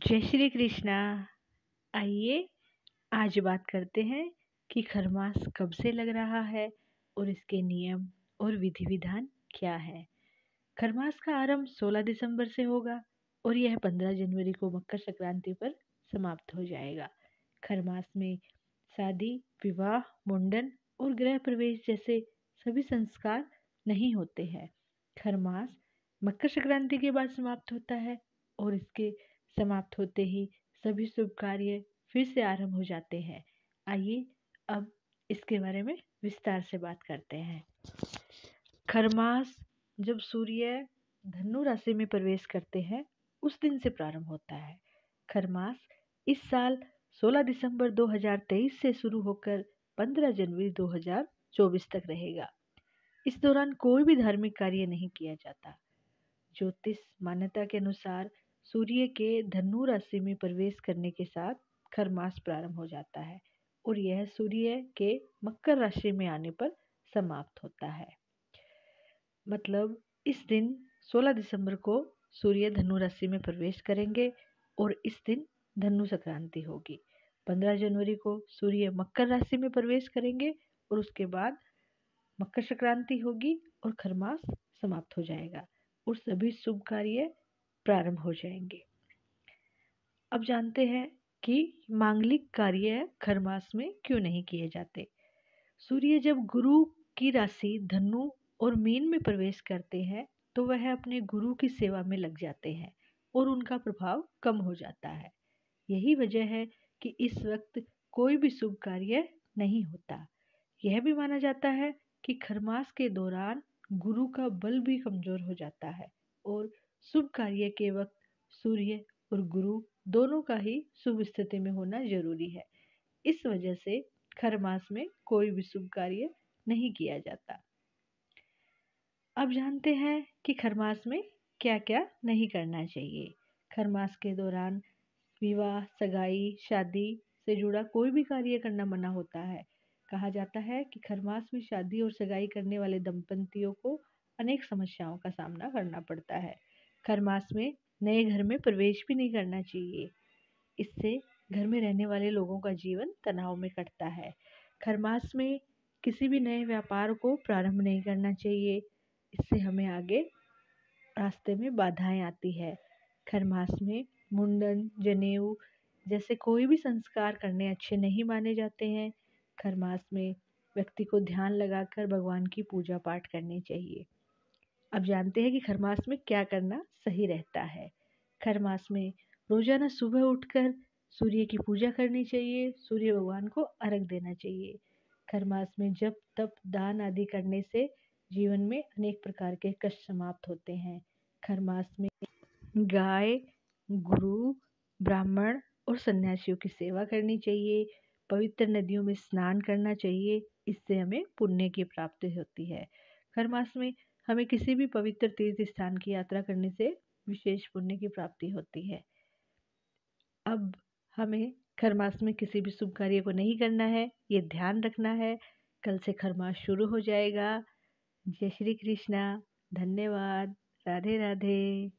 जय श्री कृष्णा। आइए आज बात करते हैं कि खरमास कब से लग रहा है और इसके नियम और विधि विधान क्या है। खरमास का आरंभ 16 दिसंबर से होगा और यह 15 जनवरी को मकर संक्रांति पर समाप्त हो जाएगा। खरमास में शादी, विवाह, मुंडन और गृह प्रवेश जैसे सभी संस्कार नहीं होते हैं। खरमास मकर संक्रांति के बाद समाप्त होता है और इसके समाप्त होते ही सभी शुभ कार्य फिर से आरंभ हो जाते हैं। आइए अब इसके बारे में विस्तार से बात करते हैं। खरमास जब सूर्य धनु राशि में प्रवेश करते हैं उस दिन से प्रारंभ होता है। खरमास इस साल 16 दिसंबर 2023 से शुरू होकर 15 जनवरी 2024 तक रहेगा। इस दौरान कोई भी धार्मिक कार्य नहीं किया जाता। ज्योतिष मान्यता के अनुसार सूर्य के धनु राशि में प्रवेश करने के साथ खरमास प्रारंभ हो जाता है और यह सूर्य के मकर राशि में आने पर समाप्त होता है। मतलब इस दिन 16 दिसंबर को सूर्य धनु राशि में प्रवेश करेंगे और इस दिन धनु संक्रांति होगी। 15 जनवरी को सूर्य मकर राशि में प्रवेश करेंगे और उसके बाद मकर संक्रांति होगी और खरमास समाप्त हो जाएगा और सभी शुभ कार्य प्रारंभ हो जाएंगे। अब जानते हैं कि मांगलिक कार्य खरमास में क्यों नहीं किए जाते। सूर्य जब गुरु की राशि धनु और मीन में प्रवेश करते हैं तो वह अपने गुरु की सेवा में लग जाते हैं और उनका प्रभाव कम हो जाता है। यही वजह है कि इस वक्त कोई भी शुभ कार्य नहीं होता। यह भी माना जाता है कि खरमास के दौरान गुरु का बल भी कमजोर हो जाता है और शुभ कार्य के वक्त सूर्य और गुरु दोनों का ही शुभ स्थिति में होना जरूरी है। इस वजह से खरमास में कोई भी शुभ कार्य नहीं किया जाता। अब जानते हैं कि खरमास में क्या क्या नहीं करना चाहिए। खरमास के दौरान विवाह, सगाई, शादी से जुड़ा कोई भी कार्य करना मना होता है। कहा जाता है कि खरमास में शादी और सगाई करने वाले दंपतियों को अनेक समस्याओं का सामना करना पड़ता है। खरमास में नए घर में प्रवेश भी नहीं करना चाहिए। इससे घर में रहने वाले लोगों का जीवन तनाव में कटता है। खरमास में किसी भी नए व्यापार को प्रारंभ नहीं करना चाहिए। इससे हमें आगे रास्ते में बाधाएं आती है। खरमास में मुंडन, जनेऊ जैसे कोई भी संस्कार करने अच्छे नहीं माने जाते हैं। खरमास में व्यक्ति को ध्यान लगाकर भगवान की पूजा पाठ करनी चाहिए। अब जानते हैं कि खरमास में क्या करना सही रहता है। खरमास में रोजाना सुबह उठकर सूर्य की पूजा करनी चाहिए। सूर्य भगवान को अर्घ देना चाहिए। खरमास में जप, तप, दान आदि करने से जीवन में अनेक प्रकार के कष्ट समाप्त होते हैं। खरमास में गाय, गुरु, ब्राह्मण और सन्यासियों की सेवा करनी चाहिए। पवित्र नदियों में स्नान करना चाहिए। इससे हमें पुण्य की प्राप्ति होती है। खरमास में हमें किसी भी पवित्र तीर्थ स्थान की यात्रा करने से विशेष पुण्य की प्राप्ति होती है। अब हमें खरमास में किसी भी शुभ कार्य को नहीं करना है, ये ध्यान रखना है। कल से खरमास शुरू हो जाएगा। जय श्री कृष्णा। धन्यवाद। राधे राधे।